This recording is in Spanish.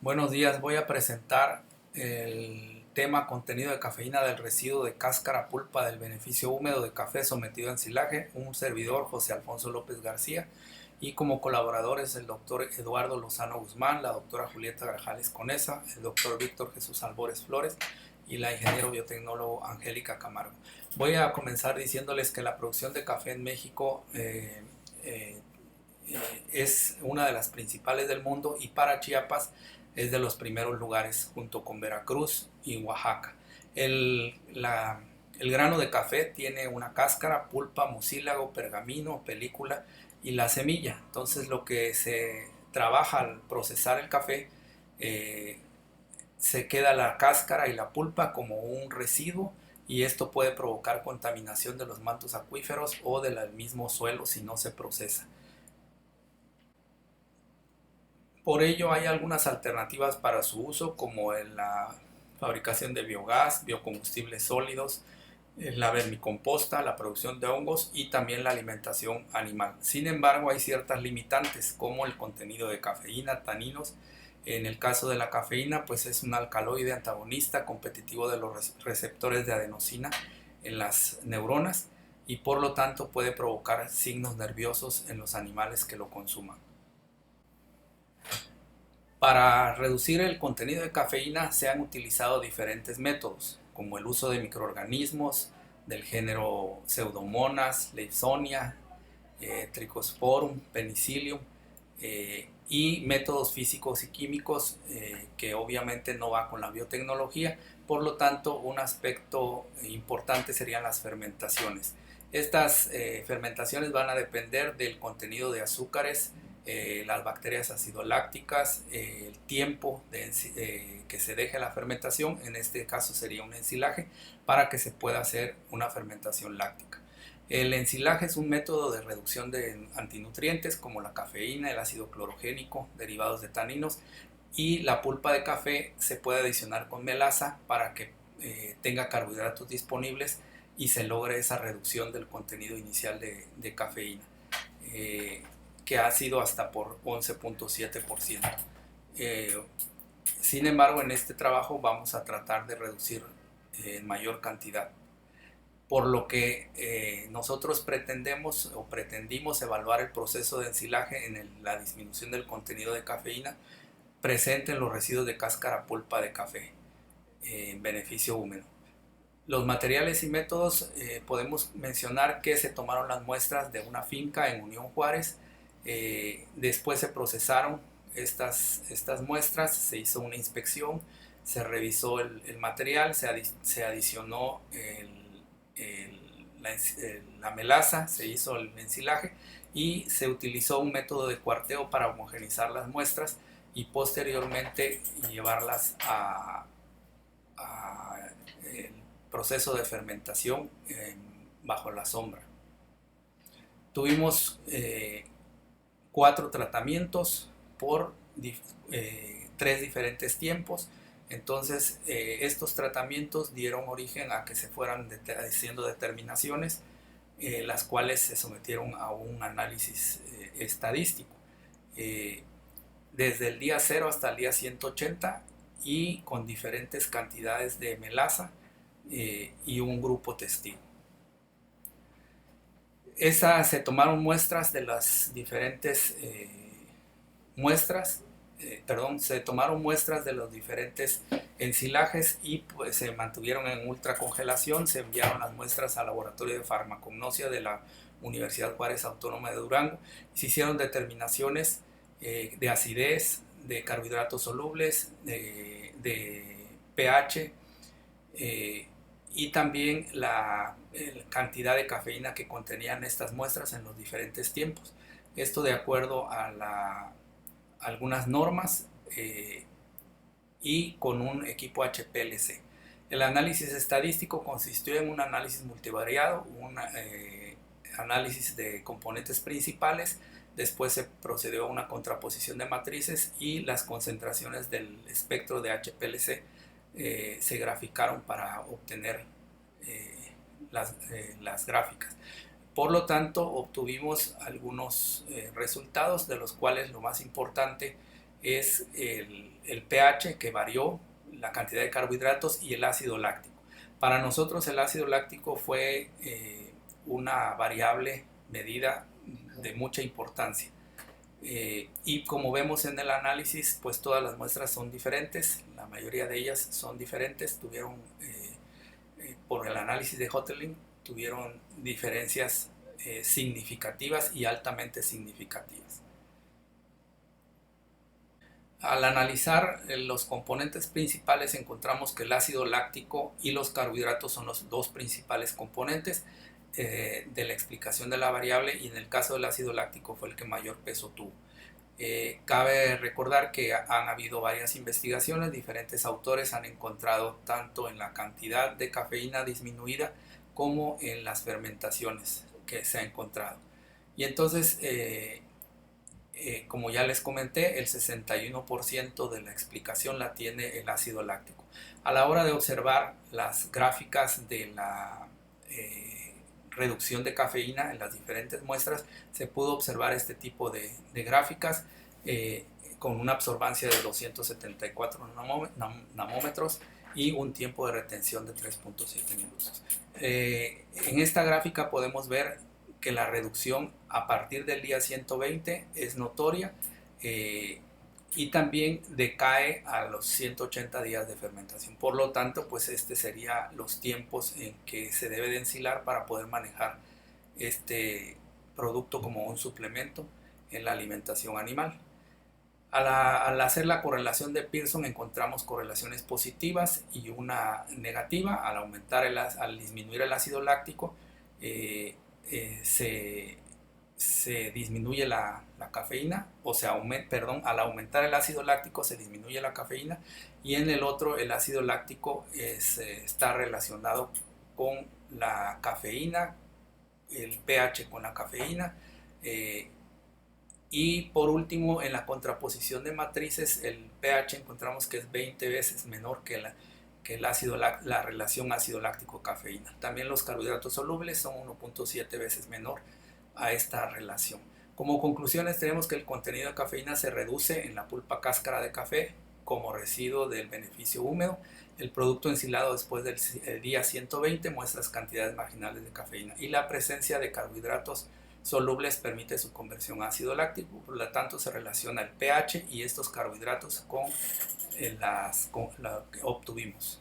Buenos días, voy a presentar el tema contenido de cafeína del residuo de cáscara pulpa del beneficio húmedo de café sometido a ensilaje, un servidor José Alfonso López García y como colaboradores el doctor Eduardo Lozano Guzmán, la doctora Julieta Grajales Conesa, el doctor Víctor Jesús Albores Flores y la ingeniero biotecnólogo Angélica Camargo. Voy a comenzar diciéndoles que la producción de café en México eh, es una de las principales del mundo y para Chiapas es de los primeros lugares junto con Veracruz y Oaxaca. El, la, el grano de café tiene una cáscara, pulpa, mucílago, pergamino, película y la semilla. Entonces lo que se trabaja al procesar el café, eh, se queda la cáscara y la pulpa como un residuo y esto puede provocar contaminación de los mantos acuíferos o del mismo suelo si no se procesa. Por ello hay algunas alternativas para su uso como en la fabricación de biogás, biocombustibles sólidos, la vermicomposta, la producción de hongos y también la alimentación animal. Sin embargo, hay ciertas limitantes como el contenido de cafeína, taninos. En el caso de la cafeína, pues es un alcaloide antagonista competitivo de los receptores de adenosina en las neuronas y por lo tanto puede provocar signos nerviosos en los animales que lo consuman. Para reducir el contenido de cafeína se han utilizado diferentes métodos, como el uso de microorganismos del género Pseudomonas, Leysonia, Trichosporum, Penicillium, y métodos físicos y químicos que obviamente no va con la biotecnología. Por lo tanto, un aspecto importante serían las fermentaciones. Estas fermentaciones van a depender del contenido de azúcares, las bacterias acidolácticas, el tiempo que se deje la fermentación, en este caso sería un ensilaje, para que se pueda hacer una fermentación láctica. El ensilaje es un método de reducción de antinutrientes como la cafeína, el ácido clorogénico, derivados de taninos, y la pulpa de café se puede adicionar con melaza para que tenga carbohidratos disponibles y se logre esa reducción del contenido inicial de cafeína. Que ha sido hasta por 11.7%. Sin embargo, en este trabajo vamos a tratar de reducir en mayor cantidad, por lo que nosotros pretendemos o pretendimos evaluar el proceso de ensilaje en la disminución del contenido de cafeína presente en los residuos de cáscara pulpa de café en beneficio húmedo. Los materiales y métodos, podemos mencionar que se tomaron las muestras de una finca en Unión Juárez, después se procesaron estas muestras, se hizo una inspección, se revisó el material, se adicionó la melaza, se hizo el ensilaje y se utilizó un método de cuarteo para homogenizar las muestras y posteriormente llevarlas a el proceso de fermentación bajo la sombra. Tuvimos 4 tratamientos por 3 diferentes tiempos. Entonces estos tratamientos dieron origen a que se fueran haciendo determinaciones, las cuales se sometieron a un análisis estadístico. Desde el día 0 hasta el día 180 y con diferentes cantidades de melaza y un grupo testigo. Se tomaron muestras de las diferentes se tomaron muestras de los diferentes ensilajes y pues, se mantuvieron en ultracongelación. Se enviaron las muestras al laboratorio de farmacognosia de la Universidad Juárez Autónoma de Durango y se hicieron determinaciones de acidez, de carbohidratos solubles, de pH, y también la cantidad de cafeína que contenían estas muestras en los diferentes tiempos. Esto de acuerdo a algunas normas y con un equipo HPLC. El análisis estadístico consistió en un análisis multivariado, un análisis de componentes principales. Después se procedió a una contraposición de matrices y las concentraciones del espectro de HPLC se graficaron para obtener las gráficas. Por lo tanto, obtuvimos algunos resultados, de los cuales lo más importante es el el pH que varió, la cantidad de carbohidratos y el ácido láctico. Para nosotros el ácido láctico fue una variable medida de mucha importancia. Y como vemos en el análisis, pues todas las muestras son diferentes, la mayoría de ellas son diferentes, tuvieron, por el análisis de Hotelling, tuvieron diferencias significativas y altamente significativas. Al analizar los componentes principales encontramos que el ácido láctico y los carbohidratos son los dos principales componentes de la explicación de la variable, y en el caso del ácido láctico fue el que mayor peso tuvo. Cabe recordar que han habido varias investigaciones, diferentes autores han encontrado tanto en la cantidad de cafeína disminuida como en las fermentaciones que se ha encontrado. Y entonces, como ya les comenté, el 61% de la explicación la tiene el ácido láctico. A la hora de observar las gráficas de la reducción de cafeína en las diferentes muestras, se pudo observar este tipo de gráficas con una absorbancia de 274 nanómetros y un tiempo de retención de 3.7 minutos. En esta gráfica podemos ver que la reducción a partir del día 120 es notoria, y también decae a los 180 días de fermentación. Por lo tanto, pues este sería los tiempos en que se debe de ensilar para poder manejar este producto como un suplemento en la alimentación animal. Al hacer la correlación de Pearson encontramos correlaciones positivas y una negativa. Al disminuir el ácido láctico, se disminuye la cafeína, o sea, al aumentar el ácido láctico se disminuye la cafeína, y en el otro el ácido láctico está relacionado con la cafeína, el pH con la cafeína, y por último en la contraposición de matrices el pH encontramos que es 20 veces menor que la relación ácido láctico cafeína. También los carbohidratos solubles son 1.7 veces menor a esta relación. Como conclusiones tenemos que el contenido de cafeína se reduce en la pulpa cáscara de café como residuo del beneficio húmedo. El producto ensilado después del día 120 muestra cantidades marginales de cafeína, y la presencia de carbohidratos solubles permite su conversión a ácido láctico. Por lo tanto, se relaciona el pH y estos carbohidratos con lo que obtuvimos.